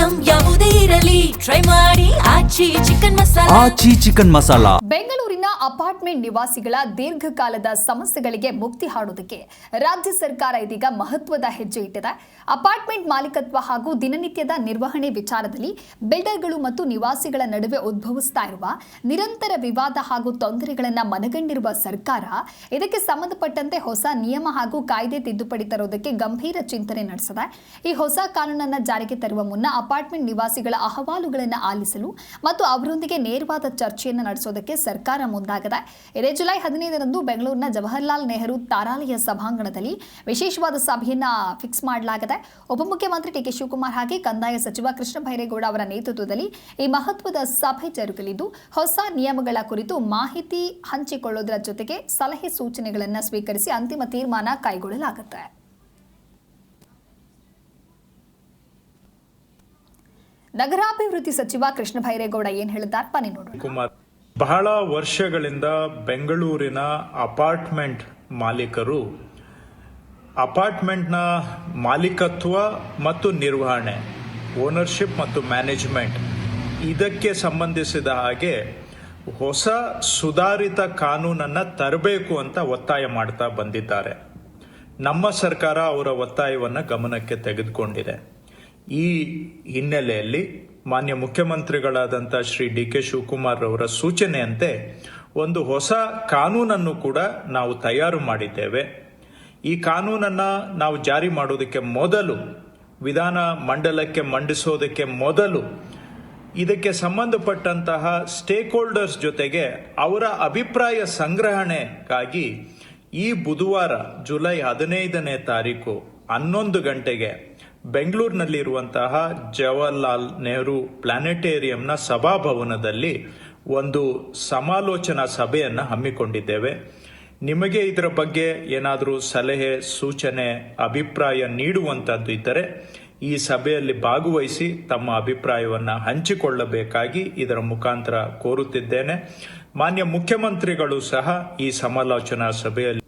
Item ಯಾವುದೇ ಇರಲಿ try ಮಾಡಿ ಆಚಿ ಚಿಕನ್ ಮಸಾಲಾ. ಬೆಂಗಳೂರಿನ ಅಪಾರ್ಟ್ಮೆಂಟ್ ನಿವಾಸಿಗಳ ದೀರ್ಘಕಾಲದ ಸಮಸ್ಯೆಗಳಿಗೆ ಮುಕ್ತಿ ಹಾಡುವುದಕ್ಕೆ ರಾಜ್ಯ ಸರ್ಕಾರ ಇದೀಗ ಮಹತ್ವದ ಹೆಜ್ಜೆ ಇಟ್ಟಿದೆ. ಅಪಾರ್ಟ್ಮೆಂಟ್ ಮಾಲೀಕತ್ವ ಹಾಗೂ ದಿನನಿತ್ಯದ ನಿರ್ವಹಣೆ ವಿಚಾರದಲ್ಲಿ ಬಿಲ್ಡರ್ಗಳು ಮತ್ತು ನಿವಾಸಿಗಳ ನಡುವೆ ಉದ್ಭವಿಸ್ತಾ ಇರುವ ನಿರಂತರ ವಿವಾದ ಹಾಗೂ ತೊಂದರೆಗಳನ್ನು ಮನಗಂಡಿರುವ ಸರ್ಕಾರ ಇದಕ್ಕೆ ಸಂಬಂಧಪಟ್ಟಂತೆ ಹೊಸ ನಿಯಮ ಹಾಗೂ ಕಾಯ್ದೆ ತಿದ್ದುಪಡಿ ತರುವುದಕ್ಕೆ ಗಂಭೀರ ಚಿಂತನೆ ನಡೆಸಿದೆ. ಈ ಹೊಸ ಕಾನೂನನ್ನು ಜಾರಿಗೆ ತರುವ ಮುನ್ನ ಅಪಾರ್ಟ್ಮೆಂಟ್ ನಿವಾಸಿಗಳ ಅಹವಾಲುಗಳನ್ನು ಆಲಿಸಲು ಮತ್ತು ಅವರೊಂದಿಗೆ ನೇರವಾದ ಚರ್ಚೆಯನ್ನು ನಡೆಸೋದಕ್ಕೆ ಸರ್ಕಾರ ಮುಂದಾಗಿದೆ. ಇದೇ ಜುಲೈ 15ರಂದು ಬೆಂಗಳೂರಿನ ಜವಾಹರ್ಲಾಲ್ ನೆಹರು ತಾರಾಲಯ ಸಭಾಂಗಣದಲ್ಲಿ ವಿಶೇಷವಾದ ಸಭೆಯನ್ನ ಫಿಕ್ಸ್ ಮಾಡಲಾಗಿದೆ. ಉಪಮುಖ್ಯಮಂತ್ರಿ ಡಿ ಕೆ ಶಿವಕುಮಾರ್ ಹಾಗೆ ಕಂದಾಯ ಸಚಿವ ಕೃಷ್ಣ ಬೈರೇಗೌಡ ಅವರ ನೇತೃತ್ವದಲ್ಲಿ ಈ ಮಹತ್ವದ ಸಭೆ ಜರುಗಲಿದ್ದು ಹೊಸ ನಿಯಮಗಳ ಕುರಿತು ಮಾಹಿತಿ ಹಂಚಿಕೊಳ್ಳುವುದರ ಜೊತೆಗೆ ಸಲಹೆ ಸೂಚನೆಗಳನ್ನು ಸ್ವೀಕರಿಸಿ ಅಂತಿಮ ತೀರ್ಮಾನ ಕೈಗೊಳ್ಳಲಾಗುತ್ತೆ. ನಗರಾಭಿವೃದ್ಧಿ ಸಚಿವ ಕೃಷ್ಣ ಬೈರೇಗೌಡ ಏನ್ ಹೇಳಿದ್ದಾರೆ ಬನ್ನಿ ನೋಡೋಣ. ಬಹಳ ವರ್ಷಗಳಿಂದ ಬೆಂಗಳೂರಿನ ಅಪಾರ್ಟ್ಮೆಂಟ್ ಮಾಲೀಕರು ಅಪಾರ್ಟ್ಮೆಂಟ್ನ ಮಾಲೀಕತ್ವ ಮತ್ತು ನಿರ್ವಹಣೆ, ಓನರ್ಶಿಪ್ ಮತ್ತು ಮ್ಯಾನೇಜ್ಮೆಂಟ್ ಇದಕ್ಕೆ ಸಂಬಂಧಿಸಿದ ಹಾಗೆ ಹೊಸ ಸುಧಾರಿತ ಕಾನೂನನ್ನು ತರಬೇಕು ಅಂತ ಒತ್ತಾಯ ಮಾಡ್ತಾ ಬಂದಿದ್ದಾರೆ. ನಮ್ಮ ಸರ್ಕಾರ ಅವರ ಒತ್ತಾಯವನ್ನು ಗಮನಕ್ಕೆ ತೆಗೆದುಕೊಂಡಿದೆ. ಈ ಹಿನ್ನೆಲೆಯಲ್ಲಿ ಮಾನ್ಯ ಮುಖ್ಯಮಂತ್ರಿಗಳಾದಂಥ ಶ್ರೀ ಡಿ ಕೆ ಶಿವಕುಮಾರ್ ಅವರ ಸೂಚನೆಯಂತೆ ಒಂದು ಹೊಸ ಕಾನೂನನ್ನು ಕೂಡ ನಾವು ತಯಾರು ಮಾಡಿದ್ದೇವೆ. ಈ ಕಾನೂನನ್ನು ನಾವು ಜಾರಿ ಮಾಡೋದಕ್ಕೆ ಮೊದಲು, ವಿಧಾನ ಮಂಡಲಕ್ಕೆ ಮಂಡಿಸೋದಕ್ಕೆ ಮೊದಲು ಇದಕ್ಕೆ ಸಂಬಂಧಪಟ್ಟಂತಹ ಸ್ಟೇಕ್ ಹೋಲ್ಡರ್ಸ್ ಜೊತೆಗೆ ಅವರ ಅಭಿಪ್ರಾಯ ಸಂಗ್ರಹಣೆಗಾಗಿ ಈ ಬುಧವಾರ ಜುಲೈ 15ನೇ ತಾರೀಕು 11 ಗಂಟೆಗೆ ಬೆಂಗಳೂರಿನಲ್ಲಿರುವಂತಹ ಜವಾಹರ್ಲಾಲ್ ನೆಹರು ಪ್ಲಾನೆಟೇರಿಯಂನ ಸಭಾಭವನದಲ್ಲಿ ಒಂದು ಸಮಾಲೋಚನಾ ಸಭೆಯನ್ನು ಹಮ್ಮಿಕೊಂಡಿದ್ದೇವೆ. ನಿಮಗೆ ಇದರ ಬಗ್ಗೆ ಏನಾದರೂ ಸಲಹೆ, ಸೂಚನೆ, ಅಭಿಪ್ರಾಯ ನೀಡುವಂಥದ್ದು ಇದ್ದರೆ ಈ ಸಭೆಯಲ್ಲಿ ಭಾಗವಹಿಸಿ ತಮ್ಮ ಅಭಿಪ್ರಾಯವನ್ನು ಹಂಚಿಕೊಳ್ಳಬೇಕಾಗಿ ಇದರ ಮುಖಾಂತರ ಕೋರುತ್ತಿದ್ದೇನೆ. ಮಾನ್ಯ ಮುಖ್ಯಮಂತ್ರಿಗಳು ಸಹ ಈ ಸಮಾಲೋಚನಾ ಸಭೆಯಲ್ಲಿ